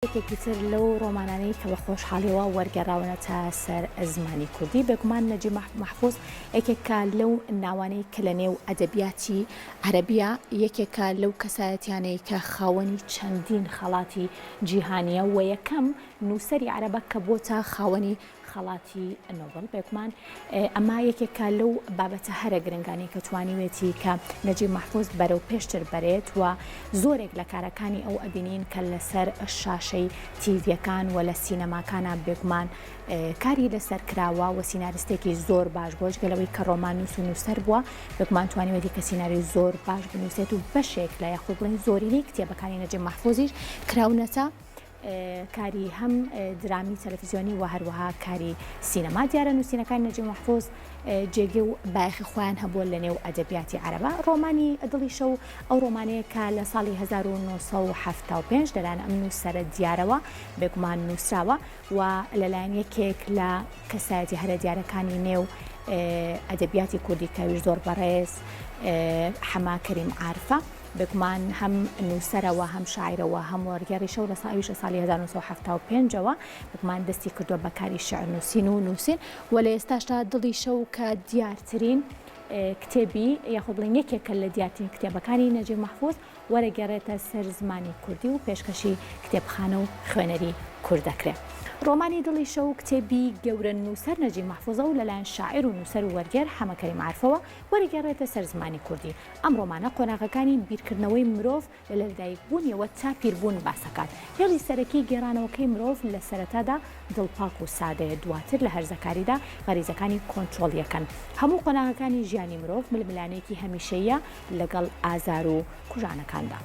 یەکێکی تر لەو ڕۆمانانەی کە بە خۆشحاڵیەوە وەرگێڕاونەتە سەر زمانی کوردی. بێگومان نەجیب محفوظ یەکێکە لەو ناوانەی کە لە نێو ئەدەبیاتی عەرەبیە یەکێکە لەو کەسایەتیانەی کە خاوەنی چەندین خەڵاتی جیهانیە و یەکەم نووسەری عەرەبە کە بۆتە خاوەنی خەڵاتی نۆبڵ. بێگومان ئەمە یەکێکە لەو بابەتە هەرە گرنگانی کە توانیوێتی کە نەجیب محفوظ بەرەو پێشتر بەرێت و زۆرێک لە کارەکانی ئەو ئەبینین کە لەسەر شاشەی تیڤیەکان و لە سینەماکانە بێگومان کاری لەسەر کراوە و سیناریستێکی زۆر باش بۆ جگەلەوەی کە ڕۆمان نووس و نووسەر بووە بێگومان توانیوێتی کە سیناری زۆر باش بنووسێت و بەشێک لە یاخود بڵین زۆرینەی کتێبەکانی نەجیب محفوظیش کراونەتە کاری هەم درامی تەلەڤیزیۆنی و هەروەها کاری سینەما. دیارە نووسینەکانی نەجیب محفوظ جێگە و بایەخی خۆیان هەبووە لە نێو ئەدەبیاتی عەرەبە. ڕۆمانی دڵی شەو ئەو ڕۆمانەیە کە لە ساڵی 1975 لەلایەن ئەم نووسەرە دیارەوە بێگومان نووسراوە و لەلایەن یەکێک لە کەسایەتی هەرە دیارەکانی نێو ئەدەبیاتی کوردی کەویش زۆر بەڕێز حەما کەریم عارفە بێگومان هەم نووسەرەوە هەم شاعیرەوە هەم وەرگێڕیشە و لە ساڵی 1975ەوە بێگومان دەستی کردووە بە کاری شیعر نووسین و نووسین و لە ئێستاشتا دڵی شەو کە دیارترین کتێبی یاخود بڵین یەکێکە لە دیارترین کتێبەکانی نەجیب محفوظ وەرەگێڕێتە سەر زمانی کوردی و پێشکەشی کتێبخانە و خوێنەری کورد دەکرێت. ڕۆمانی دڵی شەو کتێبی گەورە نووسەر نەجیب محفوظە و لەلایەن شاعیر و نووسەر و وەرگێر حەما کەریم عارفەوە وەرەگێڕێتە سەر زمانی کوردی. ئەم ڕۆمانە قۆناغەکانی بیرکردنەوەی مرۆڤ لە لەدایکبوونیەوە تا پیربوون باسەکات. هێڵی سەرەکی گێڕانەوەکەی مرۆڤ لە سەرەتادا دڵپاک و سادەیە، دواتر لە هەرزەکاریدا غەریزەکانی کۆنتڕۆڵیەکەن. هەموو قۆناغەکانی ژیانی مرۆڤ ململانەیەکی هەمیشەیە لەگەڵ ئازار و کوژانەکاندا.